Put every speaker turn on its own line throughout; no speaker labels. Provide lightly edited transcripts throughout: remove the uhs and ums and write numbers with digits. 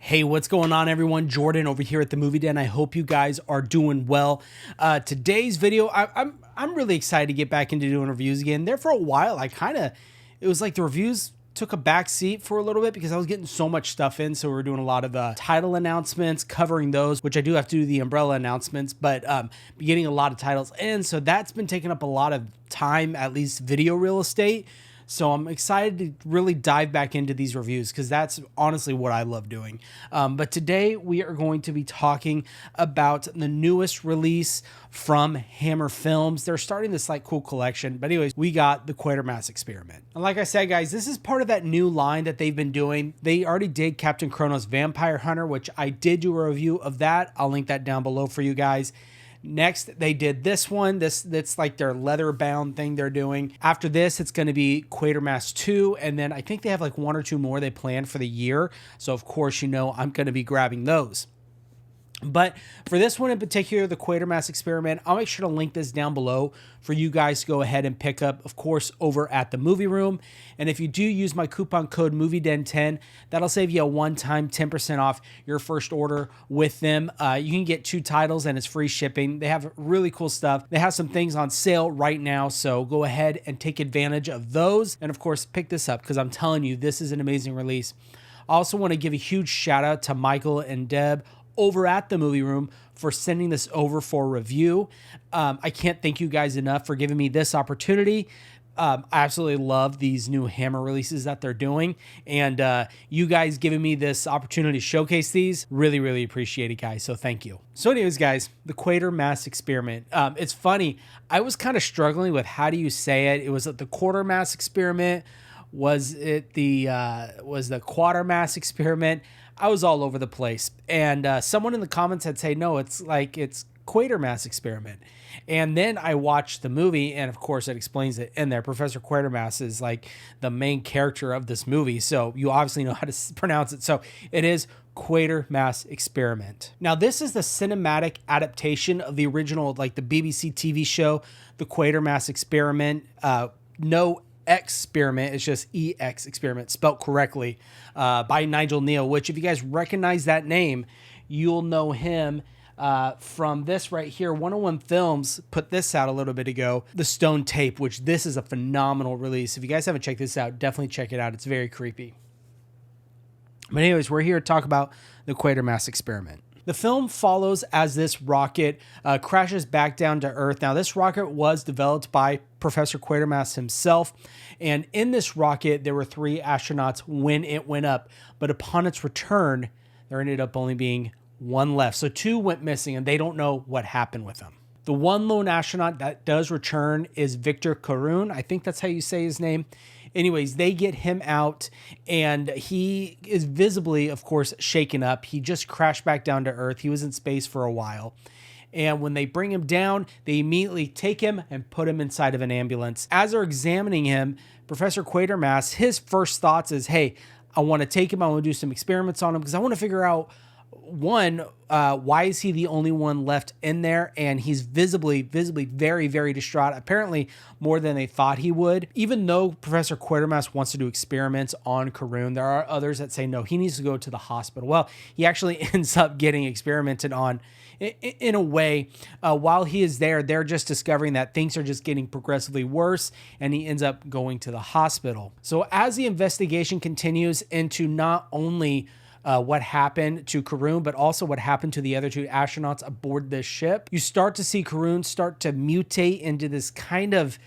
Hey, what's going on, everyone? Jordan over here at the Movie Den. I hope you guys are doing well. Today's video, I'm really excited to get back into doing reviews again. There for a while, it was like the reviews took a back seat for a little bit because I was getting so much stuff in. So we were doing a lot of title announcements, covering those, which I do have to do the umbrella announcements, but getting a lot of titles in. So that's been taking up a lot of time, at least video real estate. So I'm excited to really dive back into these reviews because that's honestly what I love doing. But today we are going to be talking about the newest release from Hammer Films. They're starting this like cool collection. But anyways, we got the Quatermass Experiment. And like I said, guys, this is part of that new line that they've been doing. They already did Captain Chronos Vampire Hunter, which I did do a review of that. I'll link that down below for you guys. Next, they did this one. That's like their leather bound thing they're doing. After this, it's going to be Quatermass 2. And then I think they have like one or two more they planned for the year. So of course, you know, I'm going to be grabbing those. But for this one in particular, the Quatermass Experiment, I'll make sure to link this down below for you guys to go ahead and pick up, of course, over at the Movie Room. And if you do use my coupon code MovieDen10, that'll save you a one-time 10% off your first order with them. You can get 2 titles and it's free shipping. They have really cool stuff. They have some things on sale right now, so go ahead and take advantage of those. And of course, pick this up because I'm telling you, this is an amazing release. I also want to give a huge shout out to Michael and Deb over at the Movie Room for sending this over for review. I can't thank you guys enough for giving me this opportunity. I absolutely love these new Hammer releases that they're doing. And you guys giving me this opportunity to showcase these, really, really appreciate it, guys. So thank you. So anyways, guys, the Quatermass Experiment. It's funny. I was kind of struggling with how do you say it. It was the Quatermass Experiment. Was it the Quatermass Experiment? I was all over the place. And someone in the comments had said, no, it's Quatermass Experiment. And then I watched the movie, and of course it explains it in there. Professor Quatermass is like the main character of this movie, so you obviously know how to pronounce it. So it is Quatermass Experiment. Now, this is the cinematic adaptation of the original, like the BBC TV show, the Quatermass Experiment. No Experiment, it's just EX Experiment, spelled correctly, by Nigel Neal, which if you guys recognize that name, you'll know him from this right here. 101 Films put this out a little bit ago, The Stone Tape, which this is a phenomenal release. If you guys haven't checked this out, definitely check it out. It's very creepy. But anyways, we're here to talk about the Quatermass Experiment. The film follows as this rocket crashes back down to Earth. Now, this rocket was developed by Professor Quatermass himself. And in this rocket, there were 3 astronauts when it went up. But upon its return, there ended up only being 1 left. So 2 went missing, and they don't know what happened with them. The 1 lone astronaut that does return is Victor Carun. I think that's how you say his name. Anyways, they get him out, and he is visibly, of course, shaken up. He just crashed back down to Earth. He was in space for a while. And when they bring him down, they immediately take him and put him inside of an ambulance. As they're examining him, Professor Quatermass, his first thoughts is, hey, I want to take him. I want to do some experiments on him because I want to figure out, one, why is he the only one left in there? And he's visibly very, very distraught, apparently more than they thought he would. Even though Professor Quatermass wants to do experiments on Carun, there are others that say, no, he needs to go to the hospital. Well, he actually ends up getting experimented on in a way. While he is there, they're just discovering that things are just getting progressively worse, and he ends up going to the hospital. So as the investigation continues into not only what happened to Carun, but also what happened to the other 2 astronauts aboard this ship, you start to see Carun start to mutate into this kind of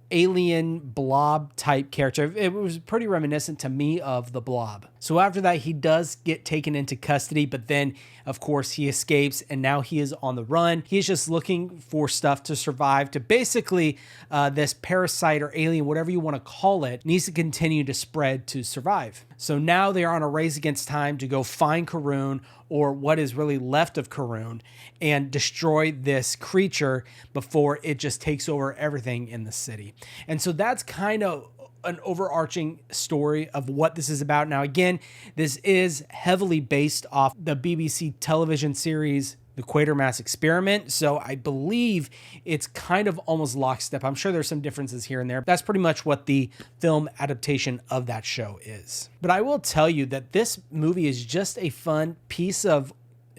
alien blob type character. It was pretty reminiscent to me of the Blob. So after that, he does get taken into custody, but then of course he escapes, and now he is on the run. He's just looking for stuff to survive, to basically this parasite or alien, whatever you want to call it, needs to continue to spread to survive. So now they are on a race against time to go find Carun, or what is really left of Carun, and destroy this creature before it just takes over everything in the city. And so that's kind of an overarching story of what this is about. Now, again, this is heavily based off the BBC television series the Quatermass Experiment. So I believe it's kind of almost lockstep. I'm sure there's some differences here and there. That's pretty much what the film adaptation of that show is. But I will tell you that this movie is just a fun piece of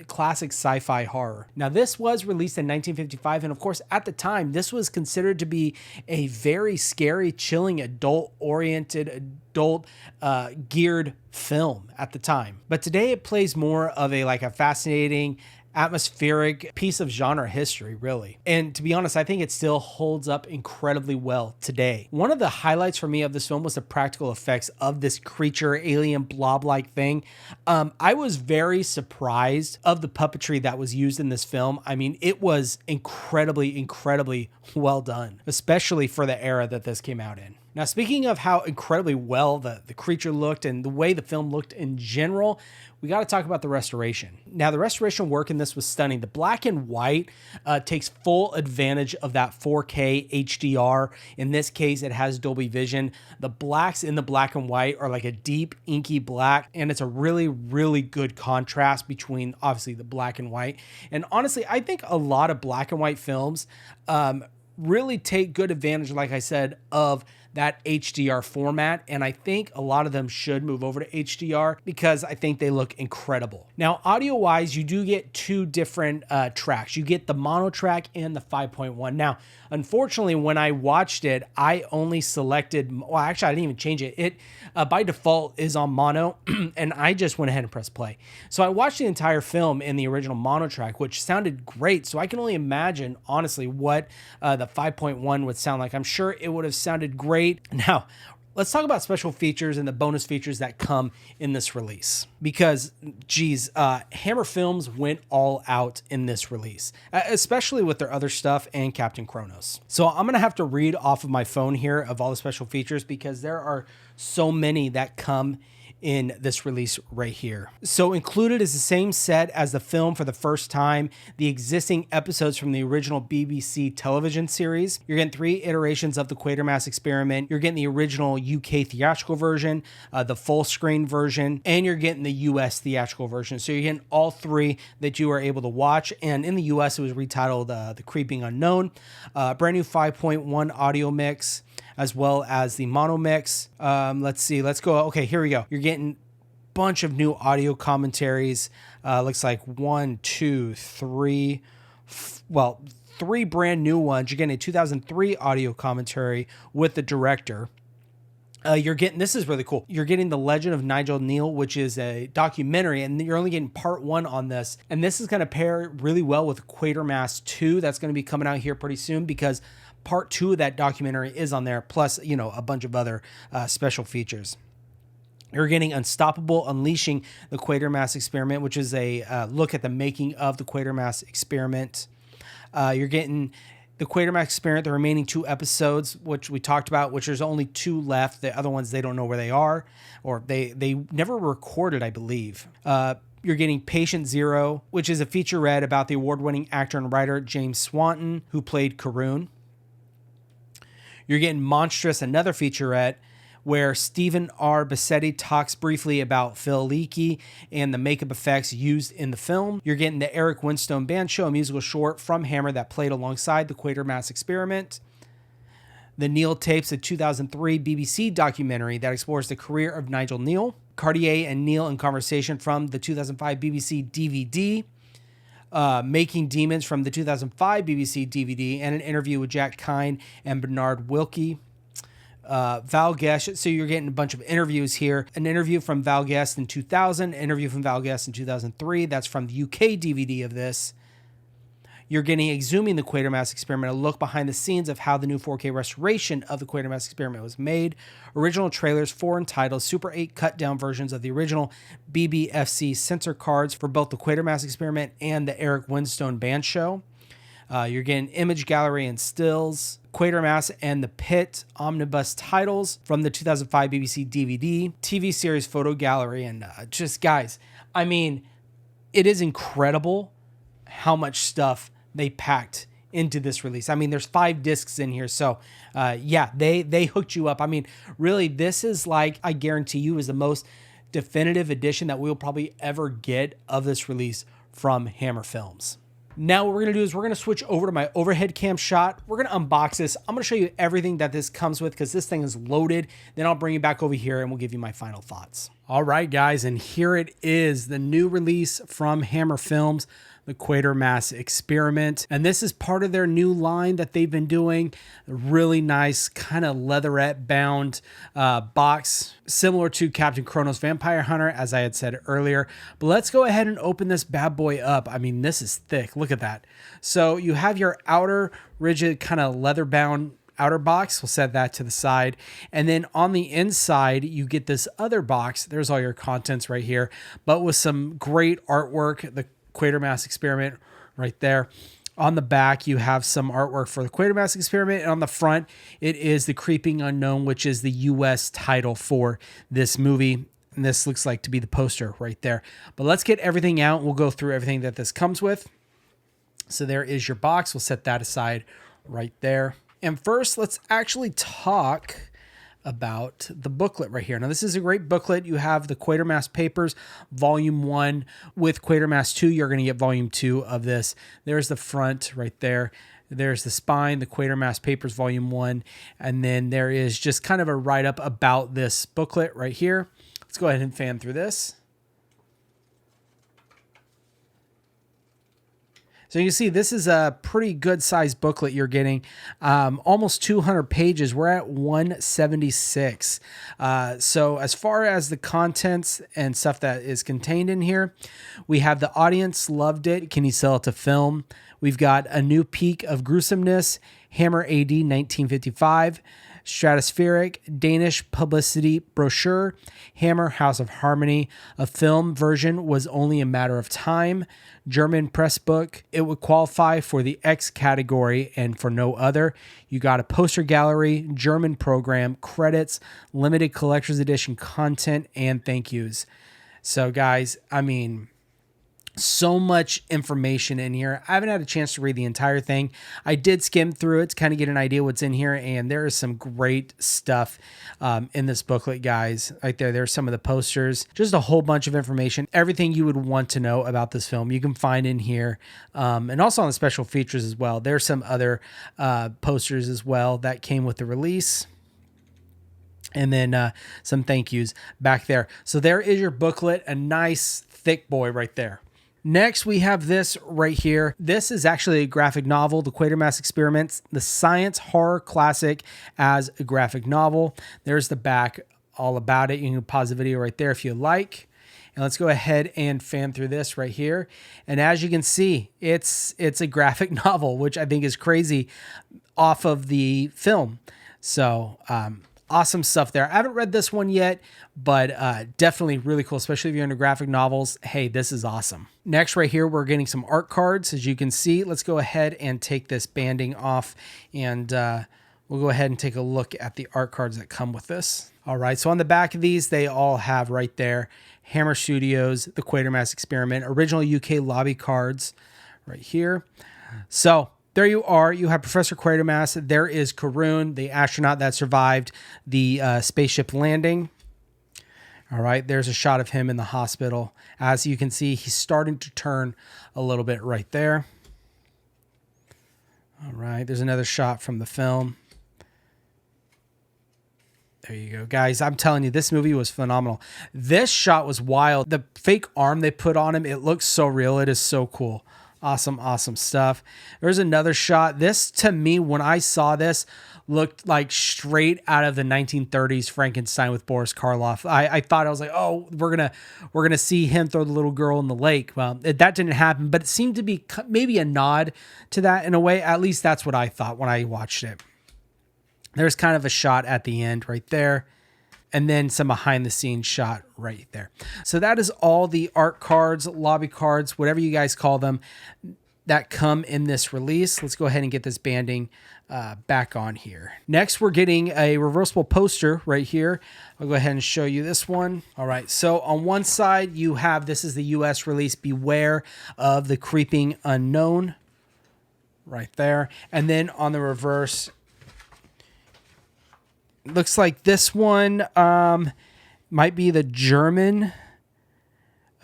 classic sci-fi horror. Now, this was released in 1955, and of course, at the time, this was considered to be a very scary, chilling, adult-oriented, adult-geared film at the time. But today, it plays more of a fascinating, atmospheric piece of genre history, really. And to be honest, I think it still holds up incredibly well today. One of the highlights for me of this film was the practical effects of this creature, alien blob-like thing. I was very surprised of the puppetry that was used in this film. I mean, it was incredibly, incredibly well done, especially for the era that this came out in. Now, speaking of how incredibly well the creature looked and the way the film looked in general, we got to talk about the restoration. Now, the restoration work in this was stunning. The black and white takes full advantage of that 4K HDR. In this case, it has Dolby Vision. The blacks in the black and white are like a deep, inky black, and it's a really, really good contrast between, obviously, the black and white. And honestly, I think a lot of black and white films really take good advantage, like I said, of that HDR format, and I think a lot of them should move over to HDR because I think they look incredible. Now, audio-wise, you do get two different tracks. You get the mono track and the 5.1. Now, unfortunately, when I watched it, I only selected, well, actually, I didn't even change it. It, by default, is on mono, and I just went ahead and pressed play. So I watched the entire film in the original mono track, which sounded great, so I can only imagine, honestly, what the 5.1 would sound like. I'm sure it would have sounded great. Now, let's talk about special features and the bonus features that come in this release. Because, geez, Hammer Films went all out in this release, especially with their other stuff and Captain Kronos. So I'm going to have to read off of my phone here of all the special features because there are so many that come in this release right here. So included is the same set as the film for the first time, the existing episodes from the original BBC television series. You're getting 3 iterations of the Quatermass Experiment. You're getting the original UK theatrical version, the full screen version, and you're getting the US theatrical version. So you're getting all 3 that you are able to watch. And in the US, it was retitled The Creeping Unknown, brand new 5.1 audio mix, as well as the mono mix. Let's see, let's go. Okay, here we go. You're getting a bunch of new audio commentaries. Looks like 1, 2, 3, 3 brand new ones. You're getting a 2003 audio commentary with the director. You're getting, this is really cool. You're getting The Legend of Nigel Neal, which is a documentary, and you're only getting part 1 on this. And this is going to pair really well with Quatermass 2. That's going to be coming out here pretty soon because part 2 of that documentary is on there, plus, you know, a bunch of other special features. You're getting Unstoppable, Unleashing the Quatermass Experiment, which is a look at the making of the Quatermass Experiment. You're getting the Quatermass Experiment, the remaining 2 episodes, which we talked about, which there's only 2 left. The other ones, they don't know where they are, or they never recorded, I believe. You're getting Patient Zero, which is a featurette about the award-winning actor and writer James Swanton, who played Karoon. You're getting Monstrous, another featurette, where Stephen R. Bassetti talks briefly about Phil Leakey and the makeup effects used in the film. You're getting the Eric Winstone Band Show, a musical short from Hammer that played alongside the Quatermass Experiment. The Neal Tapes, a 2003 BBC documentary that explores the career of Nigel Neal. Cartier and Neal in Conversation from the 2005 BBC DVD. Making Demons from the 2005 BBC DVD, and an interview with Jack Kine and Bernard Wilkie. Val Guest, so you're getting a bunch of interviews here. An interview from Val Guest in 2000, an interview from Val Guest in 2003. That's from the UK DVD of this. You're getting Exhuming the Quatermass Experiment, a look behind the scenes of how the new 4K restoration of the Quatermass Experiment was made. Original trailers for and titles, Super 8 cut-down versions of the original BBFC censor cards for both the Quatermass Experiment and the Eric Winstone Band Show. You're getting image gallery and stills, Quatermass and the Pit omnibus titles from the 2005 BBC DVD, TV series photo gallery, and just, guys, I mean, it is incredible how much stuff they packed into this release. I mean, there's 5 discs in here. So yeah, they hooked you up. I mean, really, this is like, I guarantee you, is the most definitive edition that we'll probably ever get of this release from Hammer Films. Now what we're going to do is we're going to switch over to my overhead cam shot. We're going to unbox this. I'm going to show you everything that this comes with because this thing is loaded. Then I'll bring you back over here and we'll give you my final thoughts. All right, guys, and here it is, the new release from Hammer Films, the Quatermass Experiment. And this is part of their new line that they've been doing. A really nice kind of leatherette bound box, similar to Captain Kronos Vampire Hunter, as I had said earlier. But let's go ahead and open this bad boy up. I mean, this is thick. Look at that. So you have your outer rigid kind of leather bound outer box. We'll set that to the side. And then on the inside, you get this other box. There's all your contents right here, but with some great artwork, the Quatermass Experiment right there. On the back, you have some artwork for the Quatermass Experiment. And on the front, it is the Creeping Unknown, which is the US title for this movie. And this looks like to be the poster right there. But let's get everything out. We'll go through everything that this comes with. So there is your box. We'll set that aside right there. And first, let's actually talk about the booklet right here. Now, this is a great booklet. You have the Quatermass Papers, Volume 1. With Quatermass 2, you're going to get Volume 2 of this. There's the front right there. There's the spine, the Quatermass Papers, Volume 1. And then there is just kind of a write-up about this booklet right here. Let's go ahead and fan through this. So you can see this is a pretty good sized booklet you're getting, almost 200 pages. We're at 176. So as far as the contents and stuff that is contained in here, we have the audience loved it. Can you sell it to film? We've got a new peak of gruesomeness, Hammer AD 1955. Stratospheric, Danish publicity brochure, Hammer House of Harmony. A film version was only a matter of time. German press book. It would qualify for the X category and for no other. You got a poster gallery, German program, credits, limited collector's edition content, and thank yous. So guys, I mean, so much information in here. I haven't had a chance to read the entire thing. I did skim through it to kind of get an idea what's in here, and there is some great stuff in this booklet, guys. Right there, there's some of the posters, just a whole bunch of information, everything you would want to know about this film you can find in here, and also on the special features as well. There's some other posters as well that came with the release. And then some thank yous back there. So there is your booklet, a nice thick boy right there. Next, we have this right here. This is actually a graphic novel, The Quatermass Experiments, the science horror classic as a graphic novel. There's the back, all about it. You can pause the video right there if you like. And let's go ahead and fan through this right here. And as you can see, it's a graphic novel, which I think is crazy off of the film. So, awesome stuff there. I haven't read this one yet, but definitely really cool, especially if you're into graphic novels. Hey, this is awesome. Next, right here, we're getting some art cards. As you can see, let's go ahead and take this banding off, and we'll go ahead and take a look at the art cards that come with this. All right, so on the back of these, they all have right there, Hammer Studios, The Quatermass Experiment, original UK lobby cards right here. So there you are. You have Professor Quatermass. There is Karun, the astronaut that survived the spaceship landing. All right, there's a shot of him in the hospital. As you can see, he's starting to turn a little bit right there. All right, there's another shot from the film. There you go, guys. I'm telling you, this movie was phenomenal. This shot was wild. The fake arm they put on him, it looks so real. It is so cool. Awesome, awesome stuff. There's another shot. This, to me, when I saw this, looked like straight out of the 1930s Frankenstein with Boris Karloff. I thought, I was like, oh, we're gonna see him throw the little girl in the lake. Well, that didn't happen, but it seemed to be maybe a nod to that in a way. At least that's what I thought when I watched it. There's kind of a shot at the end right there, and then some behind the scenes shot right there. So that is all the art cards, lobby cards, whatever you guys call them, that come in this release. Let's go ahead and get this banding back on here. Next, we're getting a reversible poster right here. I'll go ahead and show you this one. All right, so on one side, you have, this is the US release, Beware of the Creeping Unknown right there. And then on the reverse, looks like this one might be the German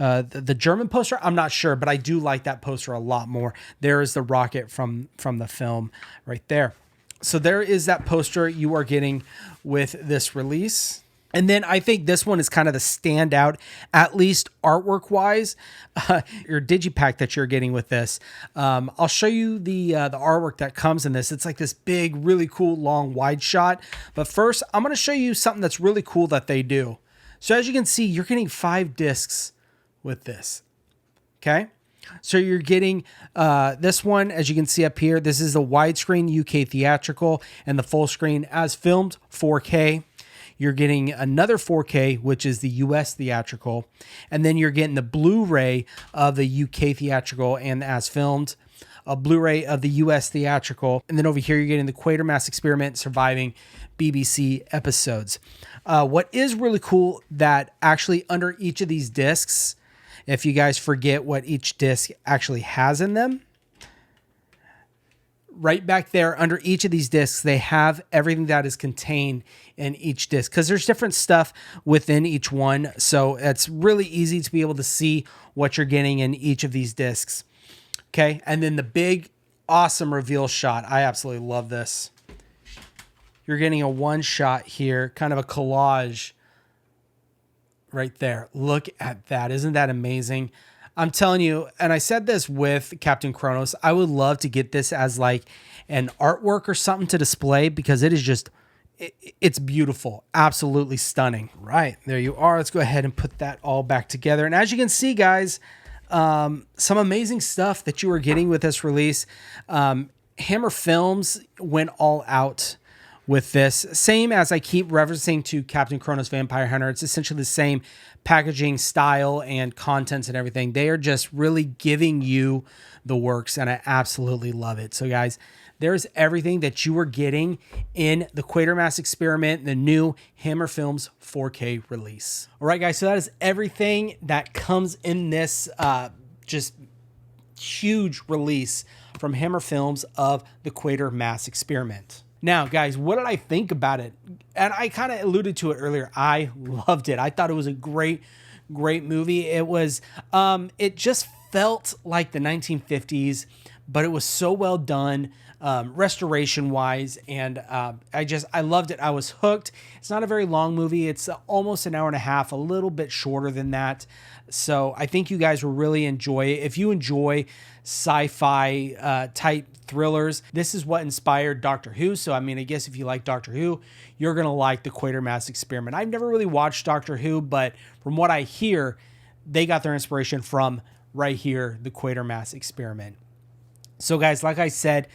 the German poster, I'm not sure, but I do like that poster a lot more. There is the rocket from the film right there. So there is that poster you are getting with this release. And then I think this one is kind of the standout, at least artwork wise, your digipack that you're getting with this. I'll show you the artwork that comes in this. It's like this big, really cool, long, wide shot. But first, I'm going to show you something that's really cool that they do. So as you can see, you're getting 5 discs with this. Okay. So you're getting this one, as you can see up here. This is the widescreen UK theatrical and the full screen as filmed 4K. You're getting another 4K, which is the US theatrical. And then you're getting the Blu-ray of the UK theatrical and as filmed, a Blu-ray of the US theatrical. And then over here, you're getting the Quatermass Experiment Surviving BBC episodes. What is really cool that actually under each of these discs, if you guys forget what each disc actually has in them, right back there under each of these discs, they have everything that is contained in each disc because there's different stuff within each one. So it's really easy to be able to see what you're getting in each of these discs. Okay. And then the big, awesome reveal shot. I absolutely love this. You're getting a one shot here, kind of a collage right there. Look at that. Isn't that amazing? I'm telling you, and I said this with Captain Kronos, I would love to get this as like an artwork or something to display because it is just, it's beautiful. Absolutely stunning. Right, there you are. Let's go ahead and put that all back together. And as you can see, guys, some amazing stuff that you are getting with this release. Hammer Films went all out with this. Same as I keep referencing to Captain Kronos Vampire Hunter. It's essentially the same packaging style and contents and everything. They are just really giving you the works and I absolutely love it. So guys, there's everything that you are getting in the Quatermass Experiment, the new Hammer Films 4K release. All right, guys, so that is everything that comes in this just huge release from Hammer Films of the Quatermass Experiment. Now, guys, what did I think about it? And I kind of alluded to it earlier. I loved it. I thought it was a great movie. It was, it just felt like the 1950s, but it was so well done, restoration wise. And I loved it. I was hooked. It's not a very long movie. It's almost an hour and a half, a little bit shorter than that. So I think you guys will really enjoy it. If you enjoy sci-fi type thrillers, this is what inspired Doctor Who. So, I mean, I guess if you like Doctor Who, you're going to like the Quatermass Experiment. I've never really watched Doctor Who, but from what I hear, they got their inspiration from right here, the Quatermass Experiment. So, guys, like I said,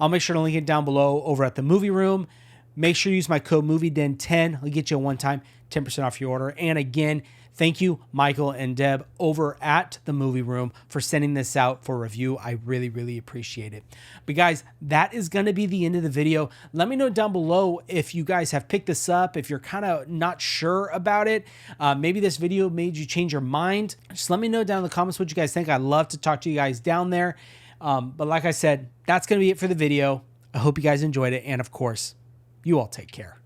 I'll make sure to link it down below over at the movie room. Make sure you use my code MovieDen10. I'll get you a one-time 10% off your order. And again, thank you, Michael and Deb over at the movie room for sending this out for review. I really, really appreciate it. But guys, that is going to be the end of the video. Let me know down below if you guys have picked this up, if you're kind of not sure about it. Maybe this video made you change your mind. Just let me know down in the comments what you guys think. I'd love to talk to you guys down there. But like I said, that's going to be it for the video. I hope you guys enjoyed it. And of course, you all take care.